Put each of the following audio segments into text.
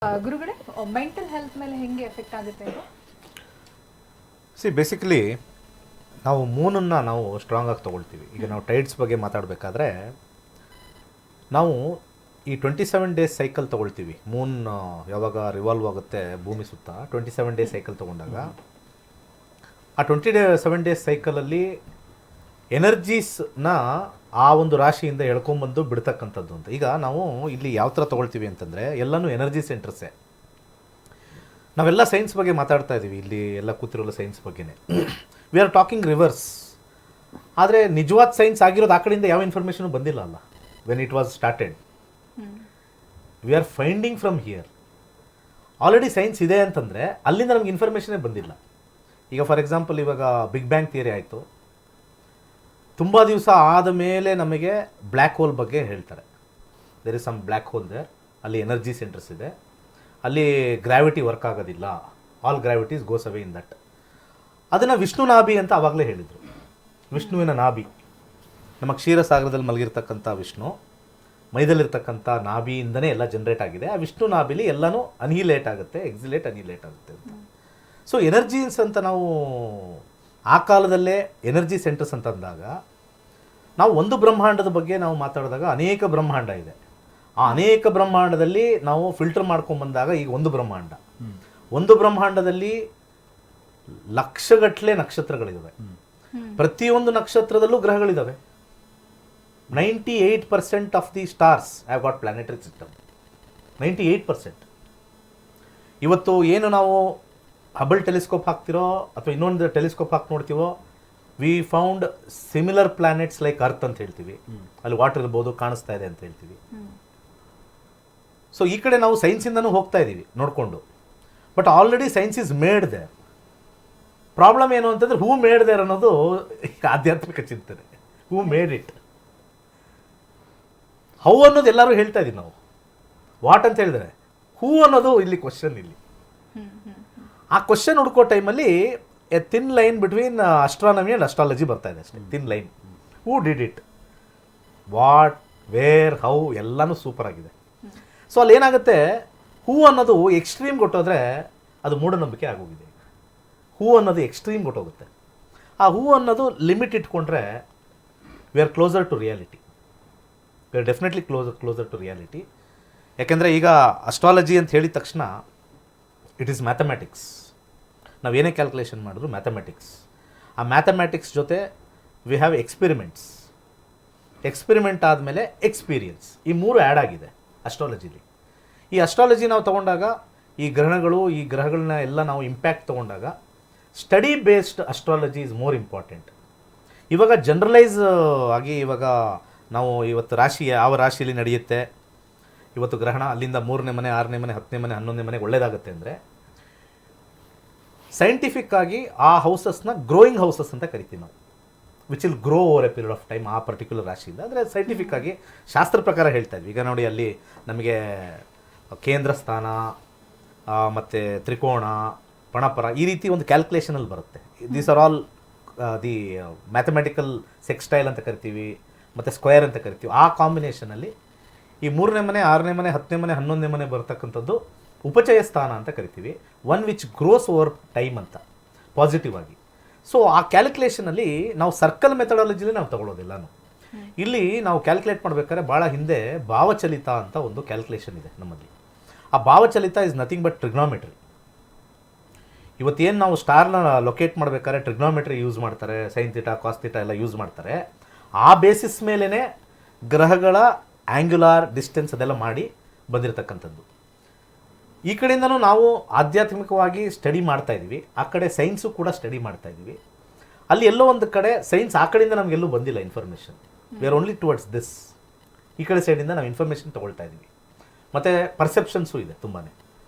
ಗುರುಗಳೇ, mental health ಮೇಲೆ ಹೆಂಗೆ ಎಫೆಕ್ಟ್ ಆಗುತ್ತೆ ಇದು? ಬೇಸಿಕಲಿ ನಾವು ಮೂನನ್ನು ನಾವು ಸ್ಟ್ರಾಂಗಾಗಿ ತೊಗೊಳ್ತೀವಿ. ಈಗ ನಾವು ಟೈಡ್ಸ್ ಬಗ್ಗೆ ಮಾತಾಡಬೇಕಾದ್ರೆ ನಾವು ಈ 27 ಡೇಸ್ ಸೈಕಲ್ ತೊಗೊಳ್ತೀವಿ. ಮೂನ್ ಯಾವಾಗ ರಿವಾಲ್ವ್ ಆಗುತ್ತೆ ಭೂಮಿ ಸುತ್ತ 27 ಡೇಸ್ ಸೈಕಲ್ ತೊಗೊಂಡಾಗ ಆ 27 ಡೇಸ್ ಸೈಕಲಲ್ಲಿ ಎನರ್ಜೀಸ್ನ ಆ ಒಂದು ರಾಶಿಯಿಂದ ಎಳ್ಕೊಂಬಂದು ಬಿಡ್ತಕ್ಕಂಥದ್ದು ಅಂತ. ಈಗ ನಾವು ಇಲ್ಲಿ ಯಾವ ಥರ ತೊಗೊಳ್ತೀವಿ ಅಂತಂದರೆ ಎಲ್ಲನೂ ಎನರ್ಜಿ ಸೆಂಟರ್ಸೇ. ನಾವೆಲ್ಲ ಸೈನ್ಸ್ ಬಗ್ಗೆ ಮಾತಾಡ್ತಾ ಇದ್ದೀವಿ, ಇಲ್ಲಿ ಎಲ್ಲ ಕೂತಿರೋಲ್ಲ ಸೈನ್ಸ್ ಬಗ್ಗೆನೇ. We are talking rivers. ಆದರೆ ನಿಜವಾದ ಸೈನ್ಸ್ ಆಗಿರೋದು ಆ ಕಡೆಯಿಂದ ಯಾವ ಇನ್ಫಾರ್ಮೇಷನು ಬಂದಿಲ್ಲ ಅಲ್ಲ. When it was started we are finding from here. Already science ಇದೆ ಅಂತಂದರೆ ಅಲ್ಲಿಂದ ನಮ್ಗೆ ಇನ್ಫಾರ್ಮೇಷನೇ ಬಂದಿಲ್ಲ. ಈಗ ಫಾರ್ ಎಕ್ಸಾಂಪಲ್ ಇವಾಗ ಬಿಗ್ ಬ್ಯಾಂಗ್ ಥಿಯರಿ ಆಯಿತು, ತುಂಬ ದಿವಸ ಆದ ಮೇಲೆ ನಮಗೆ ಬ್ಲ್ಯಾಕ್ ಹೋಲ್ ಬಗ್ಗೆ ಹೇಳ್ತಾರೆ. There is some black hole there, ಅಲ್ಲಿ ಎನರ್ಜಿ ಸೆಂಟರ್ಸ್ ಇದೆ, ಅಲ್ಲಿ ಗ್ರಾವಿಟಿ ವರ್ಕ್ ಆಗೋದಿಲ್ಲ, all gravities goes away in that. ಅದನ್ನು ವಿಷ್ಣು ನಾಭಿ ಅಂತ ಆವಾಗಲೇ ಹೇಳಿದರು. ವಿಷ್ಣುವಿನ ನಾಭಿ, ನಮ್ಮ ಕ್ಷೀರಸಾಗರದಲ್ಲಿ ಮಲಗಿರ್ತಕ್ಕಂಥ ವಿಷ್ಣು ಮೈದಲ್ಲಿರ್ತಕ್ಕಂಥ ನಾಭಿಯಿಂದನೇ ಎಲ್ಲ ಜನ್ರೇಟ್ ಆಗಿದೆ. ಆ ವಿಷ್ಣು ನಾಭಿಲಿ ಎಲ್ಲನೂ ಅನಿಹಿಲೇಟ್ ಆಗುತ್ತೆ, ಎಕ್ಸಿಲೇಟ್ ಅನಿಹಿಲೇಟ್ ಆಗುತ್ತೆ ಅಂತ. ಸೊ ಎನರ್ಜೀಸ್ ಅಂತ ನಾವು ಆ ಕಾಲದಲ್ಲೇ ಎನರ್ಜಿ ಸೆಂಟರ್ಸ್ ಅಂತ ಅಂದಾಗ ನಾವು ಒಂದು ಬ್ರಹ್ಮಾಂಡದ ಬಗ್ಗೆ ನಾವು ಮಾತಾಡಿದಾಗ ಅನೇಕ ಬ್ರಹ್ಮಾಂಡ ಇದೆ. ಆ ಅನೇಕ ಬ್ರಹ್ಮಾಂಡದಲ್ಲಿ ನಾವು ಫಿಲ್ಟರ್ ಮಾಡ್ಕೊಂಡ್ಬಂದಾಗ ಈಗ ಒಂದು ಬ್ರಹ್ಮಾಂಡದಲ್ಲಿ ಲಕ್ಷಗಟ್ಟಲೆ ನಕ್ಷತ್ರಗಳಿದ್ದಾವೆ. ಪ್ರತಿಯೊಂದು ನಕ್ಷತ್ರದಲ್ಲೂ ಗ್ರಹಗಳಿದ್ದಾವೆ. 98% of the stars have got planetary system. 98%. ಇವತ್ತು ಏನು ನಾವು ಹಬಲ್ ಟೆಲಿಸ್ಕೋಪ್ ಹಾಕ್ತಿರೋ ಅಥವಾ ಇನ್ನೊಂದು ಟೆಲಿಸ್ಕೋಪ್ ಹಾಕಿ ನೋಡ್ತೀವೋ, we found similar planets like earth ಅಂತ ಹೇಳ್ತೀವಿ. ಅಲ್ಲಿ ವಾಟರ್ ಇರ್ಬೋದು, ಕಾಣಿಸ್ತಾ ಇದೆ ಅಂತ ಹೇಳ್ತೀವಿ. ಸೊ ಈ ಕಡೆ ನಾವು ಸೈನ್ಸಿಂದನೂ ಹೋಗ್ತಾ ಇದ್ದೀವಿ ನೋಡಿಕೊಂಡು. But already science is made there. Problem ಏನು ಅಂತಂದರೆ ಹೂ ಮೇಡ್ ದೇರ್ ಅನ್ನೋದು ಆಧ್ಯಾತ್ಮಿಕ ಚಿಂತನೆ. ಹೂ ಮೇಡ್ ಇಟ್, ಹೌ ಅನ್ನೋದು ಎಲ್ಲರೂ ಹೇಳ್ತಾ ಇದ್ದೀವಿ ನಾವು. ವಾಟ್ ಅಂತ ಹೇಳಿದ್ರೆ ಹೂ ಅನ್ನೋದು ಇಲ್ಲಿ ಕ್ವಶನ್. ಇಲ್ಲಿ ಆ ಕ್ವಶನ್ ಹುಡ್ಕೋ ಟೈಮಲ್ಲಿ a thin line between astronomy and astrology ಬರ್ತಾ ಇದೆ ಅಷ್ಟೇ. Thin line. Who did it, what, where, how ಎಲ್ಲನೂ ಸೂಪರ್ ಆಗಿದೆ. ಸೊ ಅಲ್ಲಿ ಏನಾಗುತ್ತೆ, ಹೂ ಅನ್ನೋದು ಎಕ್ಸ್ಟ್ರೀಮ್ ಕೊಟ್ಟೋದ್ರೆ ಅದು ಮೂಢನಂಬಿಕೆ ಆಗೋಗಿದೆ. ಹೂ ಅನ್ನೋದು ಎಕ್ಸ್ಟ್ರೀಮ್ ಕೊಟ್ಟೋಗುತ್ತೆ. ಆ ಹೂ ಅನ್ನೋದು ಲಿಮಿಟ್ ಇಟ್ಕೊಂಡ್ರೆ we are closer to reality. We are definitely closer to reality. ಯಾಕೆಂದರೆ ಈಗ ಅಸ್ಟ್ರಾಲಜಿ ಅಂತ ಹೇಳಿದ ತಕ್ಷಣ ಇಟ್ ಈಸ್ ಮ್ಯಾಥಮೆಟಿಕ್ಸ್. ನಾವೇನೇ ಕ್ಯಾಲ್ಕುಲೇಷನ್ ಮಾಡಿದ್ರು ಮ್ಯಾಥಮೆಟಿಕ್ಸ್. ಆ ಮ್ಯಾಥಮೆಟಿಕ್ಸ್ ಜೊತೆ ವಿ ಹ್ಯಾವ್ ಎಕ್ಸ್ಪೆರಿಮೆಂಟ್ಸ್. ಎಕ್ಸ್ಪೆರಿಮೆಂಟ್ ಆದಮೇಲೆ ಎಕ್ಸ್ಪೀರಿಯನ್ಸ್. ಈ ಮೂರು ಆ್ಯಡ್ ಆಗಿದೆ ಅಸ್ಟ್ರಾಲಜಿಲಿ. ಈ ಅಸ್ಟ್ರಾಲಜಿ ನಾವು ತೊಗೊಂಡಾಗ ಈ ಗ್ರಹಗಳನ್ನ ಎಲ್ಲ ನಾವು ಇಂಪ್ಯಾಕ್ಟ್ ತೊಗೊಂಡಾಗ study based astrology is more important. ಇವಾಗ ಜನರಲೈಸ್ ಆಗಿ ಇವಾಗ ನಾವು ಇವತ್ತು ರಾಶಿ ಯಾವ ರಾಶಿಯಲ್ಲಿ ನಡೆಯುತ್ತೆ, ಇವತ್ತು ಗ್ರಹಣ ಅಲ್ಲಿಂದ 3ನೇ ಮನೆ, 6ನೇ ಮನೆ, 10ನೇ ಮನೆ, 11ನೇ ಮನೆಗೆ ಒಳ್ಳೆಯದಾಗುತ್ತೆ ಅಂದರೆ ಸೈಂಟಿಫಿಕ್ ಆಗಿ ಆ ಹೌಸಸ್ನ ಗ್ರೋಯಿಂಗ್ ಹೌಸಸ್ ಅಂತ ಕರಿತೀವಿ ನಾವು, which will grow over A period of time ಆ ಪರ್ಟಿಕ್ಯುಲರ್ ರಾಶಿಯಿಂದ. ಅಂದರೆ ಸೈಂಟಿಫಿಕ್ ಆಗಿ ಶಾಸ್ತ್ರ ಪ್ರಕಾರ ಹೇಳ್ತಾ ಇದ್ವಿ. ಈಗ ನೋಡಿ, ಅಲ್ಲಿ ನಮಗೆ ಕೇಂದ್ರ ಸ್ಥಾನ ಮತ್ತು ತ್ರಿಕೋಣ, ಪಣಪರ ಈ ರೀತಿ ಒಂದು ಕ್ಯಾಲ್ಕುಲೇಷನಲ್ಲಿ ಬರುತ್ತೆ. These are all the mathematical sextile ಅಂತ ಕರಿತೀವಿ, ಮತ್ತು ಸ್ಕ್ವೇರ್ ಅಂತ ಕರಿತೀವಿ. ಆ ಕಾಂಬಿನೇಷನಲ್ಲಿ ಈ 3ನೇ ಮನೆ, 6ನೇ ಮನೆ, 10ನೇ ಮನೆ, 11ನೇ ಮನೆ ಬರ್ತಕ್ಕಂಥದ್ದು ಉಪಚಯ ಸ್ಥಾನ ಅಂತ ಕರಿತೀವಿ. One which grows over time ಅಂತ ಪಾಸಿಟಿವ್ ಆಗಿ. ಸೊ ಆ ಕ್ಯಾಲ್ಕುಲೇಷನಲ್ಲಿ ನಾವು ಸರ್ಕಲ್ ಮೆಥಡಾಲಜಿಲಿ ನಾವು ತಗೊಳ್ಳೋದಿಲ್ಲನು. ಇಲ್ಲಿ ನಾವು ಕ್ಯಾಲ್ಕುಲೇಟ್ ಮಾಡಬೇಕಾದ್ರೆ ಭಾಳ ಹಿಂದೆ ಭಾವಚಲಿತ ಅಂತ ಒಂದು ಕ್ಯಾಲ್ಕುಲೇಷನ್ ಇದೆ ನಮ್ಮಲ್ಲಿ. ಆ ಭಾವಚಲಿತ ಇಸ್ ನಥಿಂಗ್ ಬಟ್ ಟ್ರಿಗ್ನೋಮೆಟ್ರಿ. ಇವತ್ತೇನು ನಾವು ಸ್ಟಾರ್ನ ಲೊಕೇಟ್ ಮಾಡಬೇಕಾದ್ರೆ ಟ್ರಿಗ್ನೋಮೆಟ್ರಿ ಯೂಸ್ ಮಾಡ್ತಾರೆ, ಸೈನ್ ಥೀಟಾ, ಕಾಸ್ ಥೀಟಾ ಎಲ್ಲ ಯೂಸ್ ಮಾಡ್ತಾರೆ. ಆ ಬೇಸಿಸ್ ಮೇಲೇ ಗ್ರಹಗಳ ಆ್ಯಂಗ್ಯುಲಾರ್ ಡಿಸ್ಟೆನ್ಸ್ ಅದೆಲ್ಲ ಮಾಡಿ ಬಂದಿರತಕ್ಕಂಥದ್ದು. ಈ ಕಡೆಯಿಂದನೂ ನಾವು ಆಧ್ಯಾತ್ಮಿಕವಾಗಿ ಸ್ಟಡಿ ಮಾಡ್ತಾ ಇದ್ದೀವಿ, ಆ ಕಡೆ ಸೈನ್ಸು ಕೂಡ ಸ್ಟಡಿ ಮಾಡ್ತಾ ಇದ್ದೀವಿ. ಅಲ್ಲಿ ಎಲ್ಲೋ ಒಂದು ಕಡೆ ಸೈನ್ಸ್ ಆ ಕಡೆಯಿಂದ ನಮಗೆಲ್ಲೂ ಬಂದಿಲ್ಲ information. We are only towards this. ಈ ಕಡೆ ಸೈಡಿಂದ ನಾವು ಇನ್ಫಾರ್ಮೇಷನ್ ತೊಗೊಳ್ತಾ ಇದ್ದೀವಿ. ಮತ್ತು ಪರ್ಸೆಪ್ಷನ್ಸು ಇದೆ, ತುಂಬಾ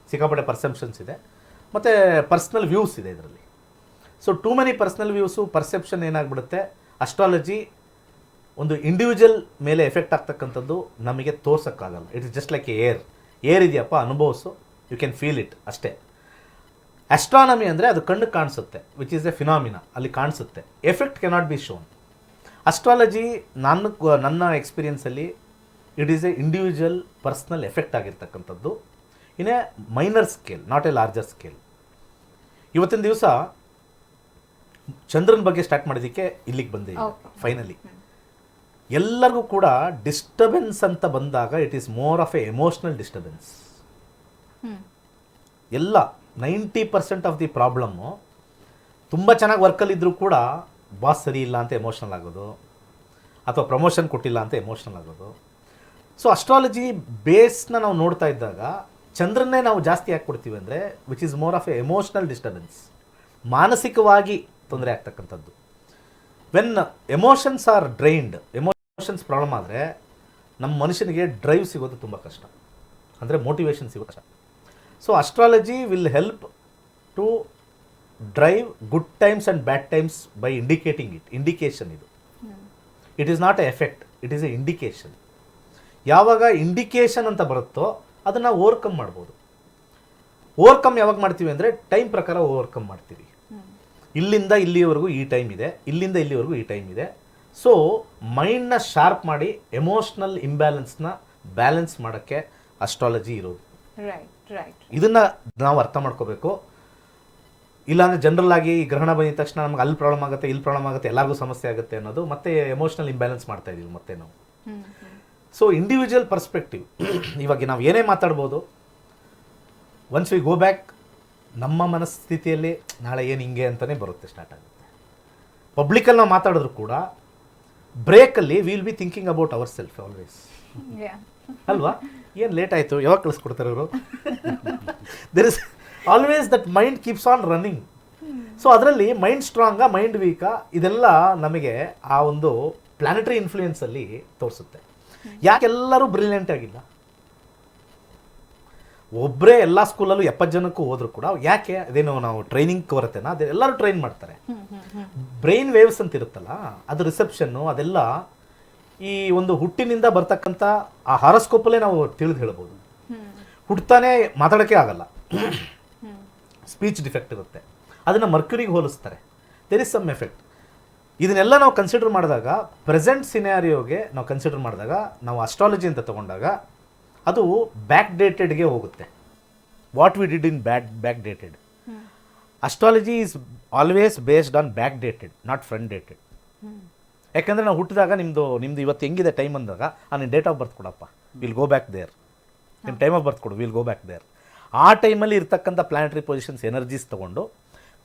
ಸಿಕ್ಕಾಪಟ್ಟೆ ಪರ್ಸೆಪ್ಷನ್ಸ್ ಇದೆ, ಮತ್ತು ಪರ್ಸ್ನಲ್ ವ್ಯೂಸ್ ಇದೆ ಇದರಲ್ಲಿ. So too many personal views, perception ಏನಾಗ್ಬಿಡುತ್ತೆ, ಅಸ್ಟ್ರಾಲಜಿ ಒಂದು ಇಂಡಿವಿಜುವಲ್ ಮೇಲೆ ಎಫೆಕ್ಟ್ ಆಗ್ತಕ್ಕಂಥದ್ದು ನಮಗೆ ತೋರ್ಸೋಕ್ಕಾಗಲ್ಲ. It is just like air ಇದೆಯಪ್ಪ, ಅನುಭವಿಸು, ಯು ಕ್ಯಾನ್ ಫೀಲ್ ಇಟ್ ಅಷ್ಟೇ. ಆಸ್ಟ್ರಾನಮಿ ಅಂದರೆ ಅದು ಕಣ್ಣು ಕಾಣಿಸುತ್ತೆ, ವಿಚ್ ಈಸ್ ಎ ಫಿನಾಮಿನಾ, ಅಲ್ಲಿ ಕಾಣಿಸುತ್ತೆ. Effect cannot be shown. Astrology ನನ್ನ ಎಕ್ಸ್ಪೀರಿಯನ್ಸಲ್ಲಿ it is a individual personal effect ಆಗಿರ್ತಕ್ಕಂಥದ್ದು. In a minor scale, not a larger scale. ಇವತ್ತಿನ ದಿವಸ ಚಂದ್ರನ ಬಗ್ಗೆ ಸ್ಟಾರ್ಟ್ ಮಾಡೋದಕ್ಕೆ ಇಲ್ಲಿಗೆ ಬಂದೆ ಫೈನಲಿ. ಎಲ್ಲರಿಗೂ ಕೂಡ ಡಿಸ್ಟರ್ಬೆನ್ಸ್ ಅಂತ ಬಂದಾಗ it is more of A emotional disturbance. ಎಲ್ಲ 90% ಆಫ್ ದಿ ಪ್ರಾಬ್ಲಮ್ಮು ತುಂಬ ಚೆನ್ನಾಗಿ ವರ್ಕಲ್ಲಿದ್ದರೂ ಕೂಡ ಬಾಸ್ ಸರಿ ಇಲ್ಲ ಅಂತ ಎಮೋಷ್ನಲ್ ಆಗೋದು, ಅಥವಾ ಪ್ರಮೋಷನ್ ಕೊಟ್ಟಿಲ್ಲ ಅಂತ ಎಮೋಷ್ನಲ್ ಆಗೋದು. ಸೊ ಅಸ್ಟ್ರಾಲಜಿ ಬೇಸ್ನ ನಾವು ನೋಡ್ತಾ ಇದ್ದಾಗ ಚಂದ್ರನ್ನೇ ನಾವು ಜಾಸ್ತಿ ಯಾಕೆ ಕೊಡ್ತೀವಿ ಅಂದರೆ which is more of A emotional disturbance, ಮಾನಸಿಕವಾಗಿ ತೊಂದರೆ ಆಗ್ತಕ್ಕಂಥದ್ದು. When emotions are drained, emotions problem ಆದರೆ ನಮ್ಮ ಮನುಷ್ಯನಿಗೆ ಡ್ರೈವ್ ಸಿಗೋದು ತುಂಬ ಕಷ್ಟ, ಅಂದರೆ ಮೋಟಿವೇಶನ್ ಸಿಗೋದು ಕಷ್ಟ. So astrology will help to drive good times and bad times by indicating it. Indication ಇದು, it is not a effect, it is a indication. ಯಾವಾಗ ಇಂಡಿಕೇಶನ್ ಅಂತ ಬರುತ್ತೋ ಅದನ್ನು ಓವರ್ಕಮ್ ಮಾಡ್ಬೋದು. ಓವರ್ಕಮ್ ಯಾವಾಗ ಮಾಡ್ತೀವಿ ಅಂದರೆ ಟೈಮ್ ಪ್ರಕಾರ ಓವರ್ಕಮ್ ಮಾಡ್ತೀವಿ. ಇಲ್ಲಿಂದ ಇಲ್ಲಿವರೆಗೂ ಈ ಟೈಮ್ ಇದೆ, ಇಲ್ಲಿಂದ ಇಲ್ಲಿವರೆಗೂ ಈ ಟೈಮ್ ಇದೆ. ಸೊ ಮೈಂಡ್ನ ಶಾರ್ಪ್ ಮಾಡಿ ಎಮೋಷ್ನಲ್ ಇಂಬ್ಯಾಲೆನ್ಸ್ನ ಬ್ಯಾಲೆನ್ಸ್ ಮಾಡೋಕ್ಕೆ ಅಸ್ಟ್ರಾಲಜಿ ಇರೋದು. ಇದನ್ನು ನಾವು ಅರ್ಥ ಮಾಡ್ಕೋಬೇಕು. ಇಲ್ಲಾಂದರೆ ಜನರಲ್ ಆಗಿ ಗ್ರಹಣ ಬಂದಿದ ತಕ್ಷಣ ನಮ್ಗೆ ಅಲ್ಲಿ ಪ್ರಾಬ್ಲಮ್ ಆಗುತ್ತೆ, ಇಲ್ಲಿ ಪ್ರಾಬ್ಲಮ್ ಆಗುತ್ತೆ, ಎಲ್ಲರಿಗೂ ಸಮಸ್ಯೆ ಆಗುತ್ತೆ ಅನ್ನೋದು ಮತ್ತೆ ಎಮೋಷ್ನಲ್ ಇಂಬ್ಯಾಲೆನ್ಸ್ ಮಾಡ್ತಾ ಇದೀವಿ ಮತ್ತೆ ನಾವು. ಸೊ ಇಂಡಿವಿಜುವಲ್ ಪರ್ಸ್ಪೆಕ್ಟಿವ್, ಇವಾಗ ನಾವು ಏನೇ ಮಾತಾಡ್ಬೋದು, ಒನ್ಸ್ ವಿ ಗೋ ಬ್ಯಾಕ್ ನಮ್ಮ ಮನಸ್ಥಿತಿಯಲ್ಲಿ ನಾಳೆ ಏನು ಹಿಂಗೆ ಅಂತಲೇ ಬರುತ್ತೆ, ಸ್ಟಾರ್ಟ್ ಆಗುತ್ತೆ. ಪಬ್ಲಿಕಲ್ಲಿ ನಾವು ಮಾತಾಡಿದ್ರು ಕೂಡ ಬ್ರೇಕಲ್ಲಿ will be thinking about our self always, ಅಲ್ವಾ? ಏನು ಲೇಟ್ ಆಯಿತು, ಯಾವಾಗ ಕಳಿಸ್ಕೊಡ್ತಾರೆ ಇವರು? There is always that mind keeps on running. So ಅದರಲ್ಲಿ ಮೈಂಡ್ ಸ್ಟ್ರಾಂಗಾ, ಮೈಂಡ್ ವೀಕಾ, ಇದೆಲ್ಲ ನಮಗೆ ಆ ಒಂದು ಪ್ಲಾನೆಟರಿ ಇನ್ಫ್ಲೂಯೆನ್ಸಲ್ಲಿ ತೋರಿಸುತ್ತೆ. ಯಾಕೆಲ್ಲರೂ ಬ್ರಿಲಿಯಂಟ್ ಆಗಿಲ್ಲ? ಒಬ್ಬರೇ ಎಲ್ಲ ಸ್ಕೂಲಲ್ಲೂ 70 ಜನಕ್ಕೂ ಹೋದ್ರು ಕೂಡ ಯಾಕೆ? ಅದೇನೋ ನಾವು ಟ್ರೈನಿಂಗ್ ಕೊರತೆನಾ? ಅದೇ ಎಲ್ಲರೂ ಟ್ರೈನ್ ಮಾಡ್ತಾರೆ. ಬ್ರೈನ್ ವೇವ್ಸ್ ಅಂತ ಇರುತ್ತಲ್ಲ, ಅದು ರಿಸೆಪ್ಷನ್ನು ಅದೆಲ್ಲ ಈ ಒಂದು ಹುಟ್ಟಿನಿಂದ ಬರ್ತಕ್ಕಂಥ ಆ ಹಾರೋಸ್ಕೋಪಲ್ಲೇ ನಾವು ತಿಳಿದು ಹೇಳ್ಬೋದು. ಹುಟ್ಟತಾನೆ ಮಾತಾಡೋಕ್ಕೆ ಆಗಲ್ಲ, ಸ್ಪೀಚ್ ಡಿಫೆಕ್ಟ್ ಇರುತ್ತೆ, ಅದನ್ನು ಮರ್ಕ್ಯುರಿಗೆ ಹೋಲಿಸ್ತಾರೆ. There is some effect. ಇದನ್ನೆಲ್ಲ ನಾವು ಕನ್ಸಿಡರ್ ಮಾಡಿದಾಗ, ಪ್ರೆಸೆಂಟ್ ಸಿನಾರಿಯೋಗೆ ನಾವು ಕನ್ಸಿಡರ್ ಮಾಡಿದಾಗ, ನಾವು ಅಸ್ಟ್ರಾಲಜಿ ಅಂತ ತಗೊಂಡಾಗ ಅದು ಬ್ಯಾಕ್ ಡೇಟೆಡ್ಗೆ ಹೋಗುತ್ತೆ. What we did in back dated. Astrology is always based on back dated, not front dated. ಯಾಕಂದರೆ ನಾವು ಹುಟ್ಟಿದಾಗ ನಿಮ್ಮದು ಇವತ್ತು ಹೆಂಗಿದೆ ಟೈಮ್ ಅಂದಾಗ ನಿನ್ನ ಡೇಟ್ ಆಫ್ ಬರ್ತ್ ಕೊಡಪ್ಪ, ವಿಲ್ ಗೋ ಬ್ಯಾಕ್ ದೇರ್. ನಿಮ್ಮ ಟೈಮ್ ಆಫ್ ಬರ್ತ್ ಕೊಡು, ವಿಲ್ ಗೋ ಬ್ಯಾಕ್ ದೇರ್. ಆ ಟೈಮಲ್ಲಿ ಇರ್ತಕ್ಕಂಥ ಪ್ಲಾನೆಟರಿ ಪೊಸಿಷನ್ಸ್ ಎನರ್ಜೀಸ್ ತೊಗೊಂಡು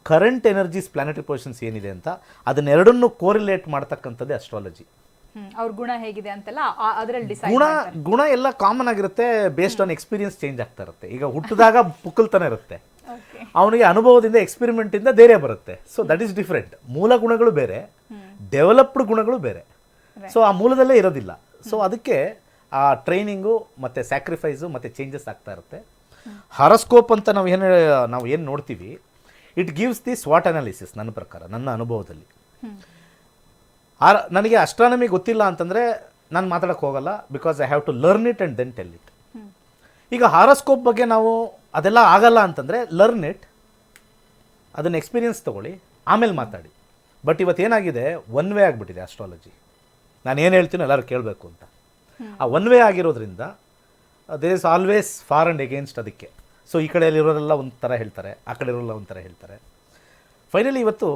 ಕರೆಂಟ್ ಎನರ್ಜೀಸ್ ಪ್ಲಾನೆಟರಿ ಪೊಸಿಷನ್ಸ್ ಏನಿದೆ ಅಂತ ಅದನ್ನೆರಡನ್ನು ಕೋರಿಲೇಟ್ ಮಾಡ್ತಕ್ಕಂಥದ್ದೇ ಅಸ್ಟ್ರಾಲಜಿ. ಅವ್ರ ಗುಣ ಹೇಗಿದೆ ಅಂತೆಲ್ಲ ಅದರಲ್ಲಿ ಡಿಸೈಡ್ ಗುಣ ಎಲ್ಲ ಕಾಮನ್ ಆಗಿರುತ್ತೆ, ಬೇಸ್ಡ್ ಆನ್ ಎಕ್ಸ್ಪೀರಿಯನ್ಸ್ ಚೇಂಜ್ ಆಗ್ತಾ ಇರುತ್ತೆ. ಈಗ ಹುಟ್ಟಿದಾಗ ಪುಕ್ಕಲ್ತನ ಇರುತ್ತೆ, ಅವನಿಗೆ ಅನುಭವದಿಂದ ಎಕ್ಸ್ಪೆರಿಮೆಂಟಿಂದ ಬೇರೆ ಬರುತ್ತೆ. So that is different. ಮೂಲ ಗುಣಗಳು ಬೇರೆ, ಡೆವಲಪ್ಡ್ ಗುಣಗಳು ಬೇರೆ. ಸೊ ಆ ಮೂಲದಲ್ಲೇ ಇರೋದಿಲ್ಲ. ಸೊ ಅದಕ್ಕೆ ಆ ಟ್ರೈನಿಂಗು ಮತ್ತು ಸ್ಯಾಕ್ರಿಫೈಸು ಮತ್ತು ಚೇಂಜಸ್ ಆಗ್ತಾ ಇರುತ್ತೆ. ಹಾರೋಸ್ಕೋಪ್ ಅಂತ ನಾವು ಏನು ನೋಡ್ತೀವಿ, ಇಟ್ ಗಿವ್ಸ್ ದಿ ಸ್ವಾಟ್ ಅನಾಲಿಸಿಸ್. ನನ್ನ ಪ್ರಕಾರ, ನನ್ನ ಅನುಭವದಲ್ಲಿ ನನಗೆ ಅಸ್ಟ್ರಾನಮಿ ಗೊತ್ತಿಲ್ಲ ಅಂತಂದರೆ ನಾನು ಮಾತಾಡೋಕ್ಕೆ ಹೋಗಲ್ಲ, because I have to learn it and then tell it. ಈಗ ಹಾರೋಸ್ಕೋಪ್ ಬಗ್ಗೆ ನಾವು ಅದೆಲ್ಲ ಆಗಲ್ಲ ಅಂತಂದರೆ ಲರ್ನ್ ಇಟ್, ಅದನ್ನು ಎಕ್ಸ್ಪೀರಿಯನ್ಸ್ ತೊಗೊಳ್ಳಿ, ಆಮೇಲೆ ಮಾತಾಡಿ. ಬಟ್ ಇವತ್ತೇನಾಗಿದೆ, ಒನ್ ವೇ ಆಗಿಬಿಟ್ಟಿದೆ ಅಸ್ಟ್ರಾಲಜಿ. ನಾನು ಏನು ಹೇಳ್ತೀನೋ ಎಲ್ಲರೂ ಕೇಳಬೇಕು ಅಂತ. ಆ ಒನ್ ವೇ ಆಗಿರೋದ್ರಿಂದ there is always for and against ಅದಕ್ಕೆ. ಸೊ ಈ ಕಡೆಯಲ್ಲಿರೋರೆಲ್ಲ ಒಂಥರ ಹೇಳ್ತಾರೆ, ಆ ಕಡೆ ಇರೋಲ್ಲ ಒಂಥರ ಹೇಳ್ತಾರೆ. ಫೈನಲಿ ಇವತ್ತು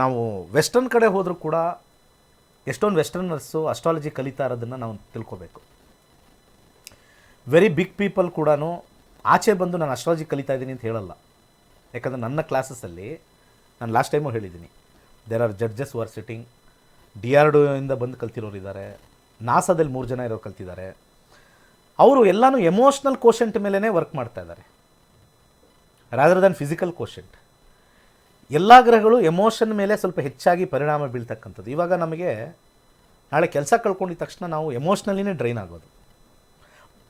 ನಾವು ವೆಸ್ಟರ್ನ್ ಕಡೆ ಹೋದರೂ ಕೂಡ ಎಷ್ಟೊಂದು ವೆಸ್ಟರ್ನರ್ಸು ಅಸ್ಟ್ರಾಲಜಿ ಕಲಿತಾ ಇರೋದನ್ನು ನಾವು ತಿಳ್ಕೊಬೇಕು. ವೆರಿ ಬಿಗ್ ಪೀಪಲ್ ಕೂಡ ಆಚೆ ಬಂದು ನಾನು ಅಸ್ಟ್ರಾಲಜಿ ಕಲಿತಾ ಇದ್ದೀನಿ ಅಂತ ಹೇಳಲ್ಲ. ಯಾಕಂದರೆ ನನ್ನ ಕ್ಲಾಸಸ್ಸಲ್ಲಿ ನಾನು ಲಾಸ್ಟ್ ಟೈಮು ಹೇಳಿದ್ದೀನಿ, there are judges who are sitting. DRDO ಇಂದ ಬಂದು ಕಲ್ತಿರೋರು ಇದ್ದಾರೆ, ನಾಸಾದಲ್ಲಿ 3 ಜನ ಇರೋರು ಕಲ್ತಿದ್ದಾರೆ. ಅವರು ಎಲ್ಲನೂ ಎಮೋಷ್ನಲ್ ಕೋಶೆಂಟ್ ಮೇಲೇ ವರ್ಕ್ ಮಾಡ್ತಾ ಇದ್ದಾರೆ, ರಾದರ್ ದ್ಯಾನ್ ಫಿಸಿಕಲ್ ಕೋಶೆಂಟ್. ಎಲ್ಲ ಗ್ರಹಗಳು ಎಮೋಷನ್ ಮೇಲೆ ಸ್ವಲ್ಪ ಹೆಚ್ಚಾಗಿ ಪರಿಣಾಮ ಬೀಳ್ತಕ್ಕಂಥದ್ದು. ಇವಾಗ ನಮಗೆ ನಾಳೆ ಕೆಲಸ ಕಳ್ಕೊಂಡಿದ ತಕ್ಷಣ ನಾವು ಎಮೋಷ್ನಲಿನೇ ಡ್ರೈನ್ ಆಗೋದು.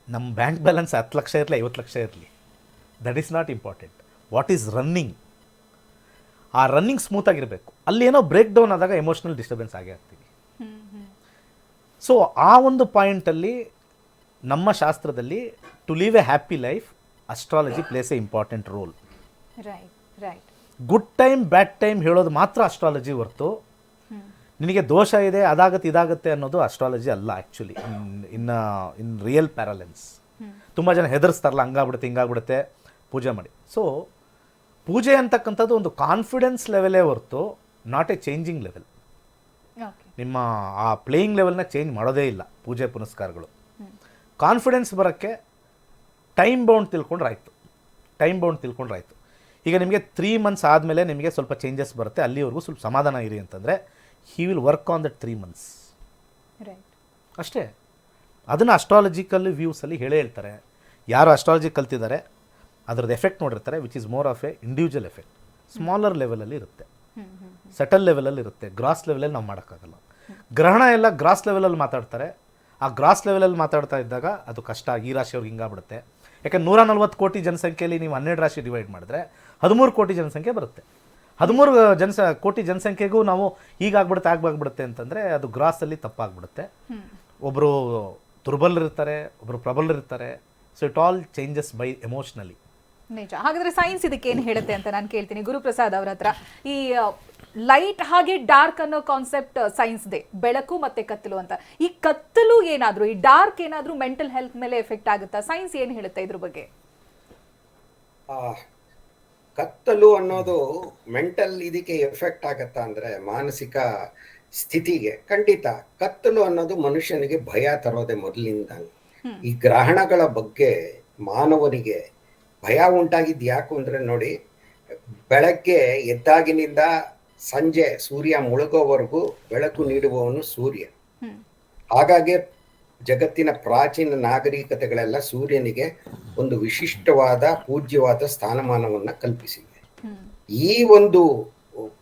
ನಮ್ಮ ಬ್ಯಾಂಕ್ ಬ್ಯಾಲೆನ್ಸ್ 10 ಲಕ್ಷ ಇರಲಿ, 50 ಲಕ್ಷ ಇರಲಿ, that is not important. What is running, ಆ ರನ್ನಿಂಗ್ ಸ್ಮೂತಾಗಿರಬೇಕು. ಅಲ್ಲೇನೋ ಬ್ರೇಕ್ ಡೌನ್ ಆದಾಗ ಎಮೋಷ್ನಲ್ ಡಿಸ್ಟರ್ಬೆನ್ಸ್ ಆಗೇ ಆಗ್ತೀವಿ. ಸೊ ಆ ಒಂದು ಪಾಯಿಂಟಲ್ಲಿ ನಮ್ಮ ಶಾಸ್ತ್ರದಲ್ಲಿ to live a happy life astrology plays a important role. Good time bad time ಹೇಳೋದು ಮಾತ್ರ ಅಸ್ಟ್ರಾಲಜಿ ಹೊರತು ನಿನಗೆ ದೋಷ ಇದೆ, ಅದಾಗುತ್ತೆ ಇದಾಗುತ್ತೆ ಅನ್ನೋದು ಅಸ್ಟ್ರಾಲಜಿ ಅಲ್ಲ. ಆ್ಯಕ್ಚುಲಿ ಇನ್ ರಿಯಲ್ ಪ್ಯಾರಲೆನ್ಸ್ ತುಂಬ ಜನ ಹೆದರ್ಸ್ತಾರಲ್ಲ, ಹಂಗಾಗ್ಬಿಡುತ್ತೆ ಹಿಂಗಾಗ್ಬಿಡುತ್ತೆ ಪೂಜೆ ಮಾಡಿ. ಸೊ ಪೂಜೆ ಅಂತಕ್ಕಂಥದ್ದು ಒಂದು ಕಾನ್ಫಿಡೆನ್ಸ್ ಲೆವೆಲೇ ಹೊರತು not A changing level. Okay. ನಿಮ್ಮ ಆ ಪ್ಲೇಯಿಂಗ್ ಲೆವೆಲ್ನ ಚೇಂಜ್ ಮಾಡೋದೇ ಇಲ್ಲ ಪೂಜೆ ಪುನಸ್ಕಾರಗಳು. ಕಾನ್ಫಿಡೆನ್ಸ್ ಬರೋಕ್ಕೆ ಟೈಮ್ ಬೌಂಡ್ ತಿಳ್ಕೊಂಡ್ರಾಯ್ತು. ಈಗ ನಿಮಗೆ 3 months ಆದಮೇಲೆ ನಿಮಗೆ ಸ್ವಲ್ಪ ಚೇಂಜಸ್ ಬರುತ್ತೆ, ಅಲ್ಲಿವರೆಗೂ ಸ್ವಲ್ಪ ಸಮಾಧಾನ ಇರಿ ಅಂತಂದರೆ he will work on that 3 months right. ಅಷ್ಟೇ. ಅದನ್ನು ಅಸ್ಟ್ರಾಲಜಿಕಲ್ ವ್ಯೂಸಲ್ಲಿ ಹೇಳ್ತಾರೆ. ಯಾರು ಅಸ್ಟ್ರಾಲಜಿ ಕಲ್ತಿದ್ದಾರೆ ಅದರದ್ದು ಎಫೆಕ್ಟ್ ನೋಡಿರ್ತಾರೆ, which is more of a individual effect. Smaller ಲೆವೆಲಲ್ಲಿ ಇರುತ್ತೆ, ಸಟಲ್ ಲೆವೆಲಲ್ಲಿ ಇರುತ್ತೆ, ಗ್ರಾಸ್ ಲೆವೆಲಲ್ಲಿ ನಾವು ಮಾಡೋಕ್ಕಾಗಲ್ಲ. ಗ್ರಹಣ ಎಲ್ಲ ಗ್ರಾಸ್ ಲೆವೆಲಲ್ಲಿ ಮಾತಾಡ್ತಾರೆ. ಆ ಗ್ರಾಸ್ ಲೆವೆಲಲ್ಲಿ ಮಾತಾಡ್ತಾ ಇದ್ದಾಗ ಅದು ಕಷ್ಟ. ಈ ರಾಶಿಯವ್ರಿಗೆ ಹಿಂಗಾಗ್ಬಿಡುತ್ತೆ. ಯಾಕಂದ್ರೆ 140 ಕೋಟಿ ಜನಸಂಖ್ಯೆಯಲ್ಲಿ ನೀವು 12 ರಾಶಿ ಡಿವೈಡ್ ಮಾಡಿದ್ರೆ 13 ಕೋಟಿ ಜನಸಂಖ್ಯೆ ಬರುತ್ತೆ. 13 ಕೋಟಿ ಜನಸಂಖ್ಯೆಗೂ ನಾವು ಹೀಗಾಗ್ಬಿಡುತ್ತೆ ಆಗ್ಬಿಡುತ್ತೆ ಅಂತಂದರೆ ಅದು ಗ್ರಾಸಲ್ಲಿ ತಪ್ಪಾಗ್ಬಿಡುತ್ತೆ. ಒಬ್ಬರು ದುರ್ಬಲರಿರ್ತಾರೆ, ಒಬ್ಬರು ಪ್ರಬಲರಿರ್ತಾರೆ. So it all changes by emotionally. ನಿಜ. ಹಾಗಾದ್ರೆ ಸೈನ್ಸ್ ಇದಕ್ಕೆ ಏನು ಹೇಳುತ್ತೆ ಅಂತ ನಾನು ಕೇಳ್ತೀನಿ ಗುರುಪ್ರಸಾದ್ ಅವ್ರ ಹತ್ರ. ಈ ಲೈಟ್ ಹಾಗೆ ಡಾರ್ಕ್ ಅನ್ನೋ ಕಾನ್ಸೆಪ್ಟ್ ಸೈನ್ಸ್ದೆ, ಬೆಳಕು ಮತ್ತೆ ಕತ್ತಲು ಅಂತ. ಈ ಕತ್ತಲು ಏನಾದರೂ, ಈ ಡಾರ್ಕ್ ಏನಾದರೂ ಮೆಂಟಲ್ ಹೆಲ್ತ್ ಮೇಲೆ ಎಫೆಕ್ಟ್ ಆಗುತ್ತಾ? ಸೈನ್ಸ್ ಏನು ಹೇಳುತ್ತೆ ಇದ್ರ ಬಗ್ಗೆ? ಕತ್ತಲು ಅನ್ನೋದು ಮೆಂಟಲ್ ಇದಕ್ಕೆ ಎಫೆಕ್ಟ್ ಆಗತ್ತಾ ಅಂದ್ರೆ ಮಾನಸಿಕ ಸ್ಥಿತಿಗೆ ಖಂಡಿತ. ಕತ್ತಲು ಅನ್ನೋದು ಮನುಷ್ಯನಿಗೆ ಭಯ ತರೋದೆ ಮೊದಲಿಂದ. ಈ ಗ್ರಹಣಗಳ ಬಗ್ಗೆ ಮಾನವನಿಗೆ ಭಯ ಉಂಟಾಗಿದ್ದು ಯಾಕು ಅಂದ್ರೆ ನೋಡಿ, ಬೆಳಗ್ಗೆ ಎದ್ದಾಗಿನಿಂದ ಸಂಜೆ ಸೂರ್ಯ ಮುಳುಗೋವರೆಗೂ ಬೆಳಕು ನೀಡುವವನು ಸೂರ್ಯ. ಹಾಗಾಗಿ ಜಗತ್ತಿನ ಪ್ರಾಚೀನ ನಾಗರಿಕತೆಗಳೆಲ್ಲ ಸೂರ್ಯನಿಗೆ ಒಂದು ವಿಶಿಷ್ಟವಾದ ಪೂಜ್ಯವಾದ ಸ್ಥಾನಮಾನವನ್ನ ಕಲ್ಪಿಸಿವೆ. ಈ ಒಂದು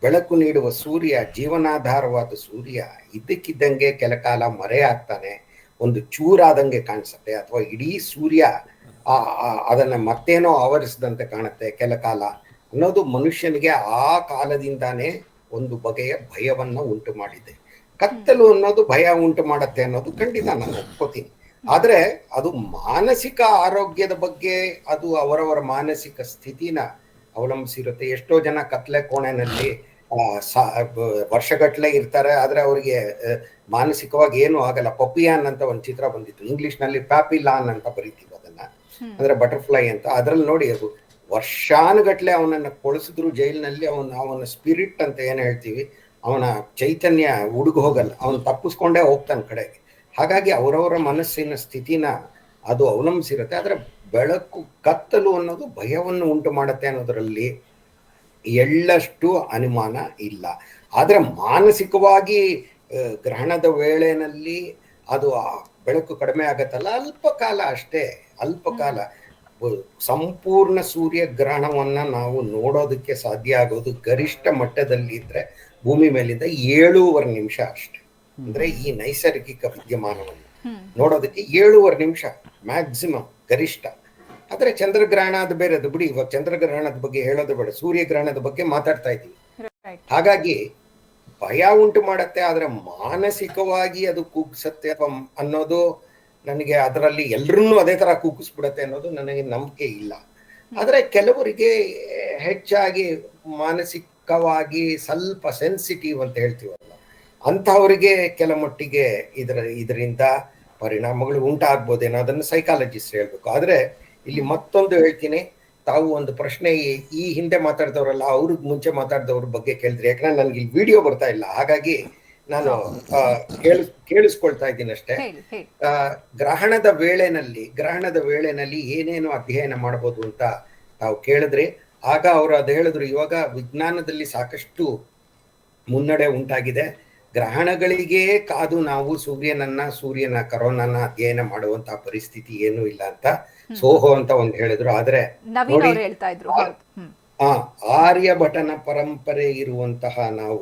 ಬೆಳಕು ನೀಡುವ ಸೂರ್ಯ, ಜೀವನಾಧಾರವಾದ ಸೂರ್ಯ ಇದ್ದಕ್ಕಿದ್ದಂಗೆ ಕೆಲಕಾಲ ಮರೆಯಾಗ್ತಾನೆ, ಒಂದು ಚೂರಾದಂಗೆ ಕಾಣಿಸುತ್ತೆ, ಅಥವಾ ಇಡೀ ಸೂರ್ಯ ಅದನ್ನ ಮತ್ತೇನೋ ಆವರಿಸಿದಂತೆ ಕಾಣುತ್ತೆ ಕೆಲಕಾಲ ಅನ್ನೋದು ಮನುಷ್ಯನಿಗೆ ಆ ಕಾಲದಿಂದಾನೇ ಒಂದು ಬಗೆಯ ಭಯವನ್ನ ಉಂಟು ಮಾಡಿದೆ. ಕತ್ತಲು ಅನ್ನೋದು ಭಯ ಉಂಟು ಮಾಡತ್ತೆ ಅನ್ನೋದು ಖಂಡಿತ ನಾನು ಒಪ್ಕೋತೀನಿ. ಆದ್ರೆ ಅದು ಮಾನಸಿಕ ಆರೋಗ್ಯದ ಬಗ್ಗೆ, ಅದು ಅವರವರ ಮಾನಸಿಕ ಸ್ಥಿತಿನ ಅವಲಂಬಿಸಿರುತ್ತೆ. ಎಷ್ಟೋ ಜನ ಕತ್ಲೆ ಕೋಣೆನಲ್ಲಿ ವರ್ಷಗಟ್ಲೆ ಇರ್ತಾರೆ, ಆದ್ರೆ ಅವರಿಗೆ ಮಾನಸಿಕವಾಗಿ ಏನು ಆಗಲ್ಲ. ಪಪಿಯಾನ್ ಅಂತ ಒಂದು ಚಿತ್ರ ಬಂದಿತ್ತು, ಇಂಗ್ಲಿಷ್ ನಲ್ಲಿ ಪ್ಯಾಪಿಲಾನ್ ಅಂತ ಬರೀತೀವಿ ಅದನ್ನ, ಅಂದ್ರೆ ಬಟರ್ಫ್ಲೈ ಅಂತ. ಅದ್ರಲ್ಲಿ ನೋಡಿ, ಅದು ವರ್ಷಾನುಗಟ್ಲೆ ಅವನನ್ನ ಕೊಳಿಸಿದ್ರು ಜೈಲಿನಲ್ಲಿ, ಅವನ ಸ್ಪಿರಿಟ್ ಅಂತ ಏನ್ ಹೇಳ್ತೀವಿ, ಅವನ ಚೈತನ್ಯ ಹುಡುಗ ಹೋಗಲ್ಲ, ಅವನು ತಪ್ಪಿಸ್ಕೊಂಡೇ ಹೋಗ್ತಾನೆ ಕಡೆಗೆ. ಹಾಗಾಗಿ ಅವರವರ ಮನಸ್ಸಿನ ಸ್ಥಿತಿನ ಅದು ಅವಲಂಬಿಸಿರುತ್ತೆ. ಆದ್ರೆ ಬೆಳಕು, ಕತ್ತಲು ಅನ್ನೋದು ಭಯವನ್ನು ಉಂಟು ಮಾಡುತ್ತೆ ಅನ್ನೋದ್ರಲ್ಲಿ ಎಳ್ಳಷ್ಟು ಅನುಮಾನ ಇಲ್ಲ. ಆದ್ರೆ ಮಾನಸಿಕವಾಗಿ ಗ್ರಹಣದ ವೇಳೆನಲ್ಲಿ ಅದು ಬೆಳಕು ಕಡಿಮೆ ಆಗತ್ತಲ್ಲ, ಅಲ್ಪ ಕಾಲ ಅಷ್ಟೇ, ಅಲ್ಪ ಕಾಲ. ಸಂಪೂರ್ಣ ಸೂರ್ಯ ಗ್ರಹಣವನ್ನ ನಾವು ನೋಡೋದಕ್ಕೆ ಸಾಧ್ಯ ಆಗೋದು ಗರಿಷ್ಠ ಮಟ್ಟದಲ್ಲಿ ಇದ್ರೆ ಭೂಮಿ ಮೇಲಿಂದ 7.5 ನಿಮಿಷ ಅಷ್ಟೇ. ಅಂದ್ರೆ ಈ ನೈಸರ್ಗಿಕ ವಿದ್ಯಮಾನವನ್ನು ನೋಡೋದಕ್ಕೆ 7.5 ನಿಮಿಷ ಮ್ಯಾಕ್ಸಿಮಮ್, ಗರಿಷ್ಠ. ಆದ್ರೆ ಚಂದ್ರಗ್ರಹಣ ಅದು ಬೇರೆ, ಅದು ಬಿಡಿ. ಇವಾಗ ಚಂದ್ರಗ್ರಹಣದ ಬಗ್ಗೆ ಹೇಳೋದು ಬೇಡ, ಸೂರ್ಯಗ್ರಹಣದ ಬಗ್ಗೆ ಮಾತಾಡ್ತಾ ಇದ್ದೀವಿ. ಹಾಗಾಗಿ ಭಯ ಉಂಟು ಮಾಡತ್ತೆ, ಆದ್ರೆ ಮಾನಸಿಕವಾಗಿ ಅದು ಕುಗ್ಸತ್ತೆ ಅನ್ನೋದು ನನಗೆ, ಅದರಲ್ಲಿ ಎಲ್ರನ್ನೂ ಅದೇ ತರ ಕುಗ್ಗಿಸ್ಬಿಡತ್ತೆ ಅನ್ನೋದು ನನಗೆ ನಂಬಿಕೆ ಇಲ್ಲ. ಆದ್ರೆ ಕೆಲವರಿಗೆ ಹೆಚ್ಚಾಗಿ ಮಾನಸಿಕವಾಗಿ ಸ್ವಲ್ಪ ಸೆನ್ಸಿಟಿವ್ ಅಂತ ಹೇಳ್ತೀವಲ್ಲ, ಅಂಥವರಿಗೆ ಕೆಲ ಮಟ್ಟಿಗೆ ಇದರಿಂದ ಪರಿಣಾಮಗಳು ಉಂಟಾಗ್ಬೋದೇನೋ, ಅದನ್ನು ಸೈಕಾಲಜಿಸ್ಟ್ ಹೇಳ್ಬೇಕು. ಆದ್ರೆ ಇಲ್ಲಿ ಮತ್ತೊಂದು ಹೇಳ್ತೀನಿ, ತಾವು ಒಂದು ಪ್ರಶ್ನೆ ಈ ಹಿಂದೆ ಮಾತಾಡಿದವರಲ್ಲ, ಅವ್ರಿಗೆ ಮುಂಚೆ ಮಾತಾಡಿದವ್ರ ಬಗ್ಗೆ ಕೇಳಿದ್ರಿ. ಯಾಕಂದ್ರೆ ನನ್ಗೆ ಇಲ್ಲಿ ವಿಡಿಯೋ ಬರ್ತಾ ಇಲ್ಲ, ಹಾಗಾಗಿ ನಾನು ಕೇಳಿಸ್ಕೊಳ್ತಾ ಇದ್ದೀನಿ ಅಷ್ಟೇ. ಗ್ರಹಣದ ವೇಳೆನಲ್ಲಿ ಏನೇನು ಅಧ್ಯಯನ ಮಾಡಬಹುದು ಅಂತ ತಾವು ಕೇಳಿದ್ರಿ. ಆಗ ಅವರು ಅದು ಹೇಳಿದ್ರು, ಇವಾಗ ವಿಜ್ಞಾನದಲ್ಲಿ ಸಾಕಷ್ಟು ಮುನ್ನಡೆ ಉಂಟಾಗಿದೆ, ಗ್ರಹಣಗಳಿಗೆ ಕಾದು ನಾವು ಸೂರ್ಯನ ಕರೋನನ್ನ ಅಧ್ಯಯನ ಮಾಡುವಂತಹ ಪರಿಸ್ಥಿತಿ ಏನೂ ಇಲ್ಲ ಅಂತ ಸೋಹೋ ಅಂತ ಒಂದು ಹೇಳಿದ್ರು. ಆದ್ರೆ ನೋಡಿ, ಆರ್ಯಭಟನ ಪರಂಪರೆ ಇರುವಂತಹ ನಾವು,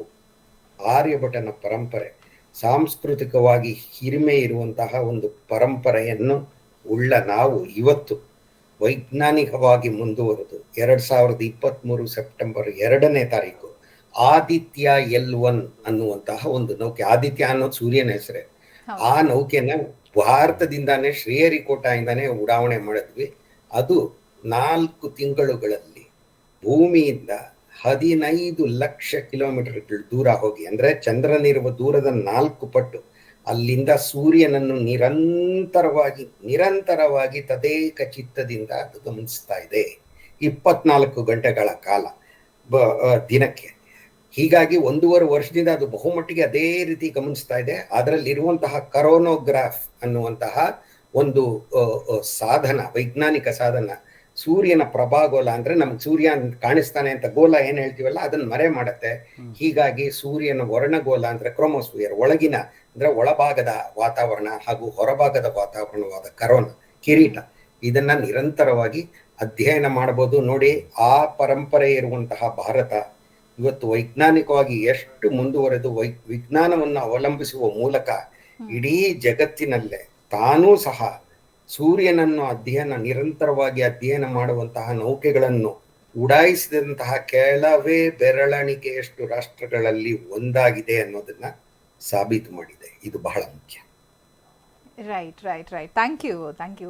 ಆರ್ಯಭಟನ ಪರಂಪರೆ ಸಾಂಸ್ಕೃತಿಕವಾಗಿ ಹಿರಿಮೆ ಇರುವಂತಹ ಒಂದು ಪರಂಪರೆಯನ್ನು ಉಳ್ಳ ನಾವು ಇವತ್ತು ವೈಜ್ಞಾನಿಕವಾಗಿ ಮುಂದುವರೆದು 2023 ಸೆಪ್ಟೆಂಬರ್ 2ನೇ ತಾರೀಕು ಆದಿತ್ಯ L1 ಅನ್ನುವಂತಹ ಒಂದು ನೌಕೆ, ಆದಿತ್ಯ ಅನ್ನೋದು ಸೂರ್ಯನ ಹೆಸರೇ, ಆ ನೌಕೆನ ಭಾರತದಿಂದಾನೇ ಶ್ರೀಹರಿಕೋಟಾಯಿಂದಾನೇ ಉಡಾವಣೆ ಮಾಡಿದ್ವಿ. ಅದು 4 ತಿಂಗಳುಗಳಲ್ಲಿ ಭೂಮಿಯಿಂದ 15 ಲಕ್ಷ ಕಿಲೋಮೀಟರ್ಗಳು ದೂರ ಹೋಗಿ, ಅಂದ್ರೆ ಚಂದ್ರನಿರುವ ದೂರದ 4 ಪಟ್ಟು ಅಲ್ಲಿಂದ ಸೂರ್ಯನನ್ನು ನಿರಂತರವಾಗಿ ತದೇಕ ಚಿತ್ತದಿಂದ ಅದು ಗಮನಿಸ್ತಾ ಇದೆ 24 ಗಂಟೆಗಳ ಕಾಲ ದಿನಕ್ಕೆ. ಹೀಗಾಗಿ 1.5 ವರ್ಷದಿಂದ ಅದು ಬಹುಮಟ್ಟಿಗೆ ಅದೇ ರೀತಿ ಗಮನಿಸ್ತಾ ಇದೆ. ಅದರಲ್ಲಿರುವಂತಹ ಕರೋನೋಗ್ರಾಫ್ ಅನ್ನುವಂತಹ ಒಂದು ಸಾಧನ, ವೈಜ್ಞಾನಿಕ ಸಾಧನ, ಸೂರ್ಯನ ಪ್ರಭಾಗೋಲ ಅಂದ್ರೆ ನಮ್ಗೆ ಸೂರ್ಯ ಕಾಣಿಸ್ತಾನೆ ಅಂತ ಗೋಲ ಏನ್ ಹೇಳ್ತೀವಲ್ಲ ಅದನ್ನ ಮರೆ ಮಾಡತ್ತೆ. ಹೀಗಾಗಿ ಸೂರ್ಯನ ವರ್ಣಗೋಲ ಅಂದ್ರೆ ಕ್ರೋಮೋಸ್ಫಿಯರ್, ಒಳಗಿನ ಅಂದ್ರೆ ಒಳಭಾಗದ ವಾತಾವರಣ ಹಾಗೂ ಹೊರಭಾಗದ ವಾತಾವರಣವಾದ ಕರೋನಾ ಕಿರೀಟ, ಇದನ್ನ ನಿರಂತರವಾಗಿ ಅಧ್ಯಯನ ಮಾಡಬಹುದು. ನೋಡಿ, ಆ ಪರಂಪರೆ ಇರುವಂತಹ ಭಾರತ ಇವತ್ತು ವೈಜ್ಞಾನಿಕವಾಗಿ ಎಷ್ಟು ಮುಂದುವರೆದು ವಿಜ್ಞಾನವನ್ನು ಅವಲಂಬಿಸುವ ಮೂಲಕ ಇಡೀ ಜಗತ್ತಿನಲ್ಲೇ ತಾನೂ ಸಹ ಸೂರ್ಯನನ್ನು ನಿರಂತರವಾಗಿ ಅಧ್ಯಯನ ಮಾಡುವಂತಹ ನೌಕೆಗಳನ್ನು ಉಡಾಯಿಸಿದಂತಹ ಕೆಲವೇ ಬೆರಳಿಕೆಯಷ್ಟು ರಾಷ್ಟ್ರಗಳಲ್ಲಿ ಒಂದಾಗಿದೆ ಅನ್ನೋದನ್ನ ಸಾಬೀತು ಮಾಡಿದೆ. ಇದು ಬಹಳ ಮುಖ್ಯ. ರೈಟ್. Thank you.